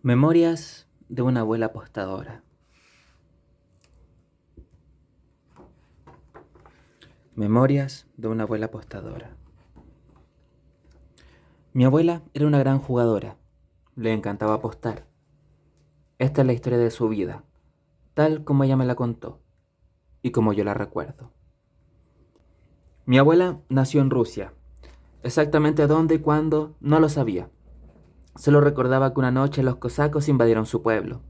Memorias de una abuela apostadora. Memorias de una abuela apostadora. Mi abuela era una gran jugadora. Le encantaba apostar. Esta es la historia de su vida, tal como ella me la contó y como yo la recuerdo. Mi abuela nació en Rusia. Exactamente dónde y cuándo no lo sabía. Solo recordaba que una noche los cosacos invadieron su pueblo.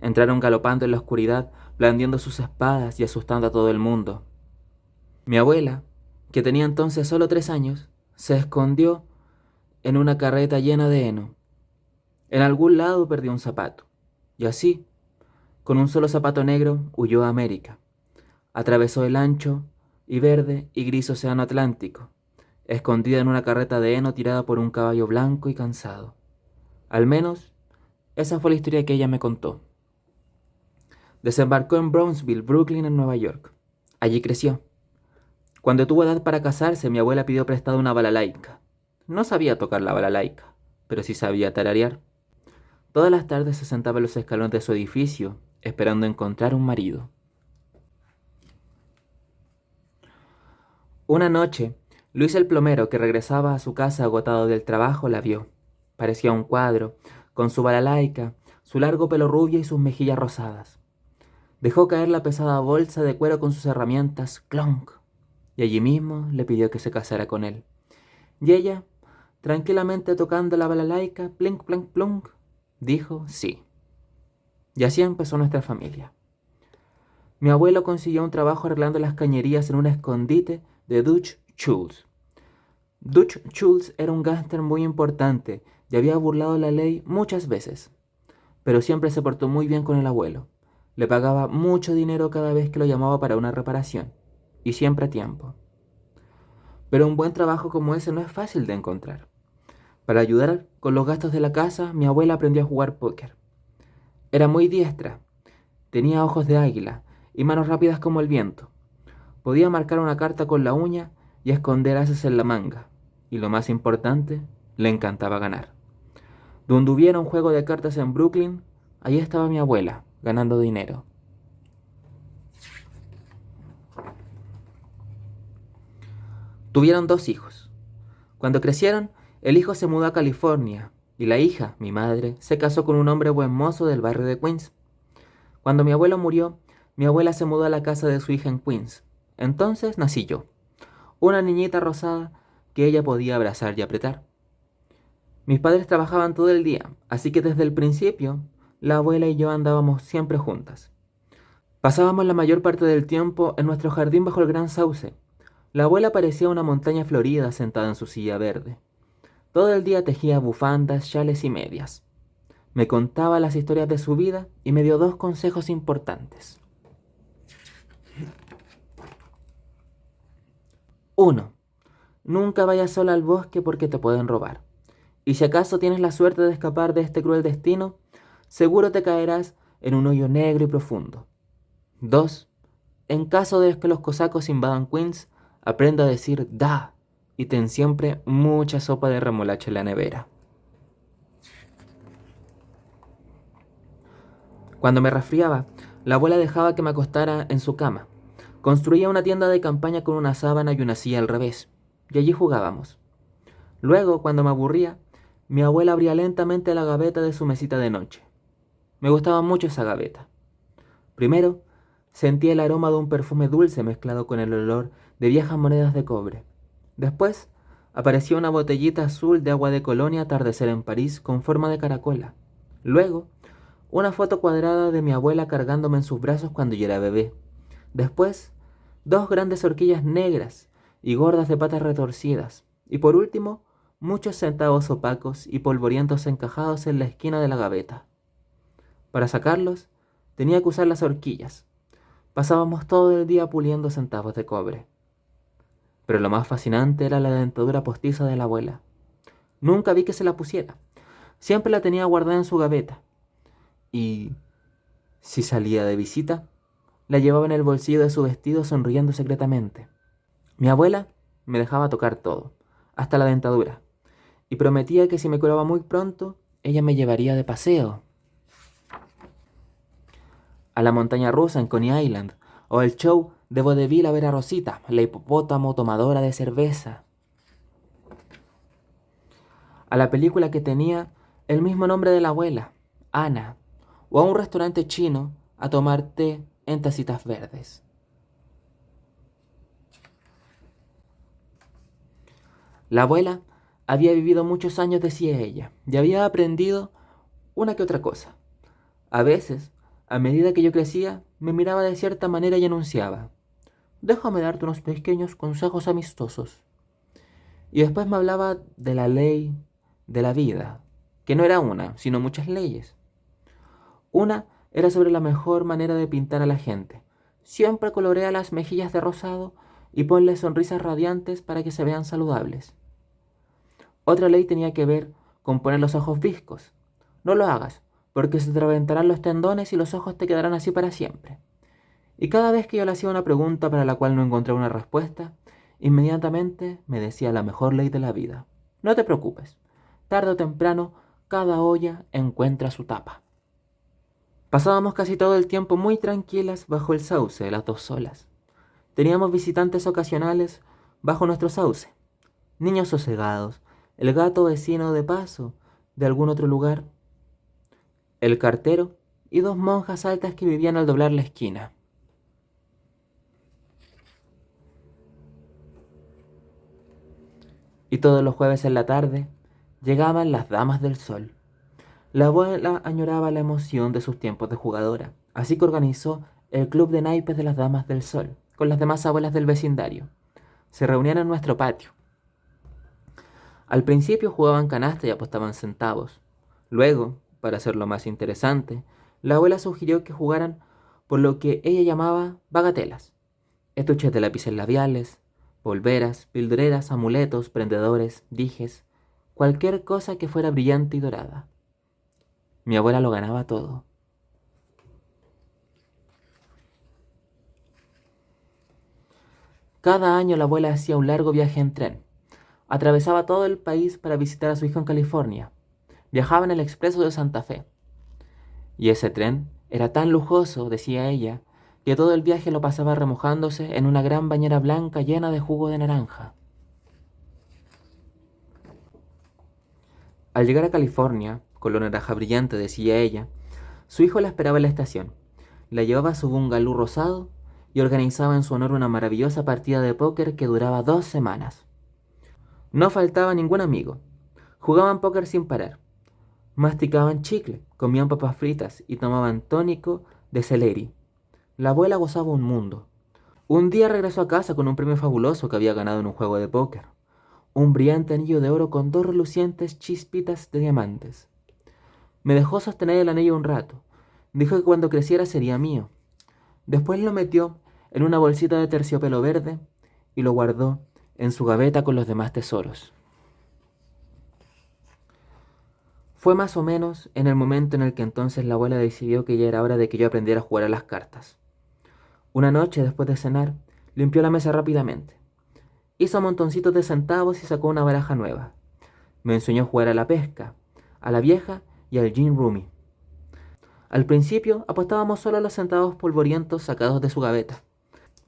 Entraron galopando en la oscuridad, blandiendo sus espadas y asustando a todo el mundo. Mi abuela, que tenía entonces solo 3 años, se escondió en una carreta llena de heno. En algún lado perdió un zapato, y así, con un solo zapato negro, huyó a América. Atravesó el ancho y verde y gris océano Atlántico, escondida en una carreta de heno tirada por un caballo blanco y cansado. Al menos, esa fue la historia que ella me contó. Desembarcó en Brownsville, Brooklyn, en Nueva York. Allí creció. Cuando tuvo edad para casarse, mi abuela pidió prestada una balalaika. No sabía tocar la balalaika, pero sí sabía tararear. Todas las tardes se sentaba en los escalones de su edificio, esperando encontrar un marido. Una noche, Luis el plomero, que regresaba a su casa agotado del trabajo, la vio. Parecía un cuadro, con su balalaika, su largo pelo rubio y sus mejillas rosadas. Dejó caer la pesada bolsa de cuero con sus herramientas, clonk, y allí mismo le pidió que se casara con él. Y ella, tranquilamente tocando la balalaika, plink, plink, plunk, dijo sí. Y así empezó nuestra familia. Mi abuelo consiguió un trabajo arreglando las cañerías en un escondite de Dutch Schultz. Dutch Schultz era un gángster muy importante y había burlado la ley muchas veces, pero siempre se portó muy bien con el abuelo. Le pagaba mucho dinero cada vez que lo llamaba para una reparación, y siempre a tiempo. Pero un buen trabajo como ese no es fácil de encontrar. Para ayudar con los gastos de la casa, mi abuela aprendió a jugar póker. Era muy diestra, tenía ojos de águila y manos rápidas como el viento. Podía marcar una carta con la uña y esconder ases en la manga. Y lo más importante, le encantaba ganar. Donde hubiera un juego de cartas en Brooklyn, allí estaba mi abuela, ganando dinero. Tuvieron 2 hijos. Cuando crecieron, el hijo se mudó a California y la hija, mi madre, se casó con un hombre buen mozo del barrio de Queens. Cuando mi abuelo murió, mi abuela se mudó a la casa de su hija en Queens. Entonces nací yo, una niñita rosada que ella podía abrazar y apretar. Mis padres trabajaban todo el día, así que desde el principio, la abuela y yo andábamos siempre juntas. Pasábamos la mayor parte del tiempo en nuestro jardín bajo el gran sauce. La abuela parecía una montaña florida sentada en su silla verde. Todo el día tejía bufandas, chales y medias. Me contaba las historias de su vida y me dio 2 consejos importantes. 1. Nunca vayas sola al bosque porque te pueden robar. Y si acaso tienes la suerte de escapar de este cruel destino, seguro te caerás en un hoyo negro y profundo. 2. En caso de que los cosacos invadan Queens, aprenda a decir da y ten siempre mucha sopa de remolacha en la nevera. Cuando me resfriaba, la abuela dejaba que me acostara en su cama. Construía una tienda de campaña con una sábana y una silla al revés, y allí jugábamos. Luego, cuando me aburría, mi abuela abría lentamente la gaveta de su mesita de noche. Me gustaba mucho esa gaveta. Primero, sentía el aroma de un perfume dulce mezclado con el olor de viejas monedas de cobre. Después, apareció una botellita azul de agua de colonia atardecer en París con forma de caracola. Luego, una foto cuadrada de mi abuela cargándome en sus brazos cuando yo era bebé. Después, 2 grandes horquillas negras y gordas de patas retorcidas. Y por último, muchos centavos opacos y polvorientos encajados en la esquina de la gaveta. Para sacarlos, tenía que usar las horquillas. Pasábamos todo el día puliendo centavos de cobre. Pero lo más fascinante era la dentadura postiza de la abuela. Nunca vi que se la pusiera. Siempre la tenía guardada en su gaveta. Y si salía de visita, la llevaba en el bolsillo de su vestido sonriendo secretamente. Mi abuela me dejaba tocar todo, hasta la dentadura, y prometía que si me curaba muy pronto, ella me llevaría de paseo a la montaña rusa en Coney Island, o al show de vodevil a ver a Rosita, la hipopótamo tomadora de cerveza, a la película que tenía el mismo nombre de la abuela, Ana, o a un restaurante chino a tomar té en tacitas verdes. La abuela había vivido muchos años, decía ella, y había aprendido una que otra cosa. A veces, a medida que yo crecía, me miraba de cierta manera y anunciaba: déjame darte unos pequeños consejos amistosos. Y después me hablaba de la ley de la vida, que no era una, sino muchas leyes. Una era sobre la mejor manera de pintar a la gente. Siempre colorea las mejillas de rosado y ponle sonrisas radiantes para que se vean saludables. Otra ley tenía que ver con poner los ojos viscos. No lo hagas, porque se te reventarán los tendones y los ojos te quedarán así para siempre. Y cada vez que yo le hacía una pregunta para la cual no encontraba una respuesta, inmediatamente me decía la mejor ley de la vida: no te preocupes, tarde o temprano cada olla encuentra su tapa. Pasábamos casi todo el tiempo muy tranquilas bajo el sauce de las dos solas. Teníamos visitantes ocasionales bajo nuestro sauce, niños sosegados, el gato vecino de paso de algún otro lugar, el cartero y dos monjas altas que vivían al doblar la esquina. Y todos los jueves en la tarde llegaban las damas del sol. La abuela añoraba la emoción de sus tiempos de jugadora, así que organizó el club de naipes de las damas del sol, con las demás abuelas del vecindario. Se reunían en nuestro patio. Al principio jugaban canasta y apostaban centavos. Luego, para hacerlo más interesante, la abuela sugirió que jugaran por lo que ella llamaba bagatelas: estuches de lápices labiales, polveras, pildureras, amuletos, prendedores, dijes, cualquier cosa que fuera brillante y dorada. Mi abuela lo ganaba todo. Cada año la abuela hacía un largo viaje en tren. Atravesaba todo el país para visitar a su hijo en California. Viajaba en el Expreso de Santa Fe. Y ese tren era tan lujoso, decía ella, que todo el viaje lo pasaba remojándose en una gran bañera blanca llena de jugo de naranja. Al llegar a California, color naranja brillante, decía ella, su hijo la esperaba en la estación. La llevaba a su bungalú rosado y organizaba en su honor una maravillosa partida de póker que duraba 2 semanas. No faltaba ningún amigo. Jugaban póker sin parar. Masticaban chicle, comían papas fritas y tomaban tónico de celery. La abuela gozaba un mundo. Un día regresó a casa con un premio fabuloso que había ganado en un juego de póker: un brillante anillo de oro con 2 relucientes chispitas de diamantes. Me dejó sostener el anillo un rato. Dijo que cuando creciera sería mío. Después lo metió en una bolsita de terciopelo verde y lo guardó en su gaveta con los demás tesoros. Fue más o menos en el momento en el que entonces la abuela decidió que ya era hora de que yo aprendiera a jugar a las cartas. Una noche, después de cenar, limpió la mesa rápidamente. Hizo montoncitos de centavos y sacó una baraja nueva. Me enseñó a jugar a la pesca, a la vieja y al gin rummy. Al principio apostábamos solo a los centavos polvorientos sacados de su gaveta.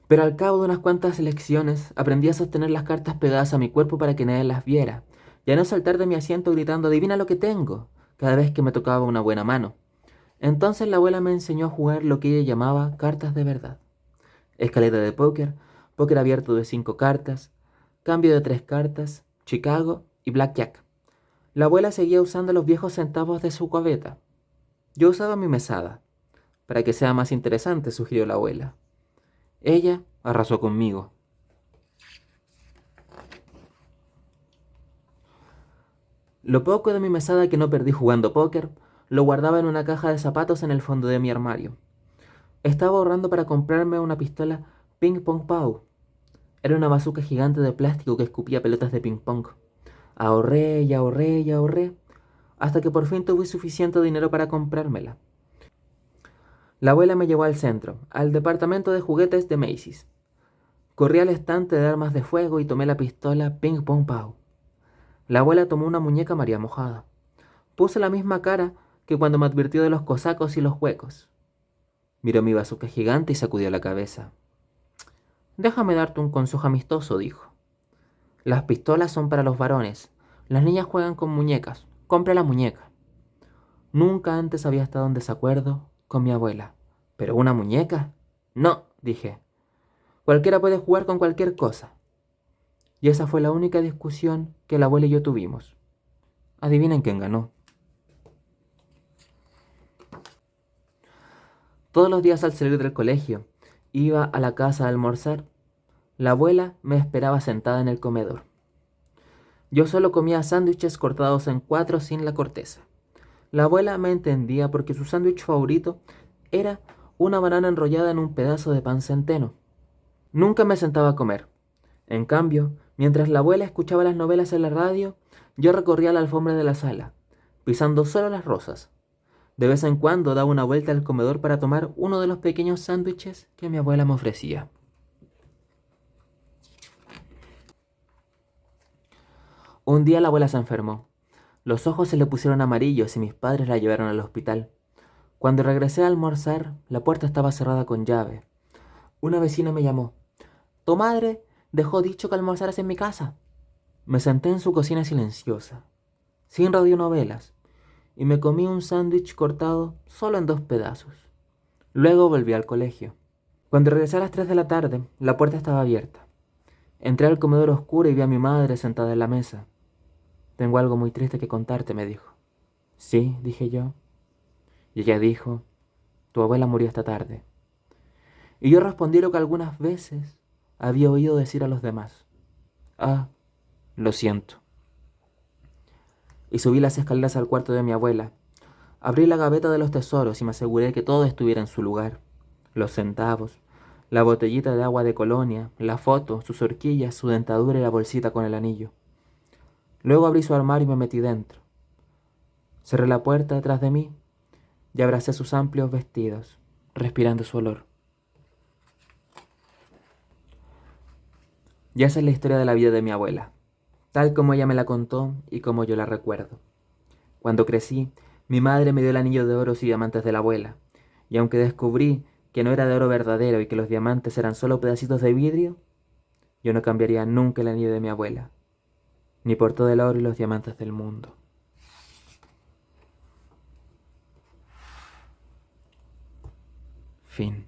Pero al cabo de unas cuantas lecciones aprendí a sostener las cartas pegadas a mi cuerpo para que nadie las viera, y a no saltar de mi asiento gritando «¡Adivina lo que tengo!» cada vez que me tocaba una buena mano. Entonces la abuela me enseñó a jugar lo que ella llamaba cartas de verdad: escaleta de póker, póker abierto de 5 cartas, cambio de 3 cartas, Chicago y blackjack. La abuela seguía usando los viejos centavos de su gaveta. Yo usaba mi mesada. Para que sea más interesante, sugirió la abuela. Ella arrasó conmigo. Lo poco de mi mesada que no perdí jugando póker, lo guardaba en una caja de zapatos en el fondo de mi armario. Estaba ahorrando para comprarme una pistola Ping Pong Pow. Era una bazuca gigante de plástico que escupía pelotas de ping pong. Ahorré y ahorré y ahorré, hasta que por fin tuve suficiente dinero para comprármela. La abuela me llevó al centro, al departamento de juguetes de Macy's. Corrí al estante de armas de fuego y tomé la pistola Ping Pong Pow. La abuela tomó una muñeca María mojada. Puse la misma cara que cuando me advirtió de los cosacos y los huecos. Miró mi bazuca gigante y sacudió la cabeza. Déjame darte un consejo amistoso, dijo. Las pistolas son para los varones. Las niñas juegan con muñecas. Compra la muñeca. Nunca antes había estado en desacuerdo con mi abuela. ¿Pero una muñeca? No, dije. Cualquiera puede jugar con cualquier cosa. Y esa fue la única discusión que la abuela y yo tuvimos. Adivinen quién ganó. Todos los días al salir del colegio, iba a la casa a almorzar. La abuela me esperaba sentada en el comedor. Yo solo comía sándwiches cortados en cuatro sin la corteza. La abuela me entendía porque su sándwich favorito era una banana enrollada en un pedazo de pan centeno. Nunca me sentaba a comer. En cambio, mientras la abuela escuchaba las novelas en la radio, yo recorría la alfombra de la sala, pisando solo las rosas. De vez en cuando daba una vuelta al comedor para tomar uno de los pequeños sándwiches que mi abuela me ofrecía. Un día la abuela se enfermó. Los ojos se le pusieron amarillos y mis padres la llevaron al hospital. Cuando regresé a almorzar, la puerta estaba cerrada con llave. Una vecina me llamó. «Tu madre dejó dicho que almorzaras en mi casa». Me senté en su cocina silenciosa, sin radionovelas, y me comí un sándwich cortado solo en dos pedazos. Luego volví al colegio. Cuando regresé a las 3 de la tarde, la puerta estaba abierta. Entré al comedor oscuro y vi a mi madre sentada en la mesa. «Tengo algo muy triste que contarte», me dijo. «Sí», dije yo. Y ella dijo, «Tu abuela murió esta tarde». Y yo respondí lo que algunas veces había oído decir a los demás. «Ah, lo siento». Y subí las escaleras al cuarto de mi abuela. Abrí la gaveta de los tesoros y me aseguré que todo estuviera en su lugar. Los centavos, la botellita de agua de colonia, la foto, sus horquillas, su dentadura y la bolsita con el anillo. Luego abrí su armario y me metí dentro. Cerré la puerta detrás de mí y abracé sus amplios vestidos, respirando su olor. Y esa es la historia de la vida de mi abuela, tal como ella me la contó y como yo la recuerdo. Cuando crecí, mi madre me dio el anillo de oro y diamantes de la abuela, y aunque descubrí que no era de oro verdadero y que los diamantes eran solo pedacitos de vidrio, yo no cambiaría nunca el anillo de mi abuela, ni por todo el oro y los diamantes del mundo. Fin.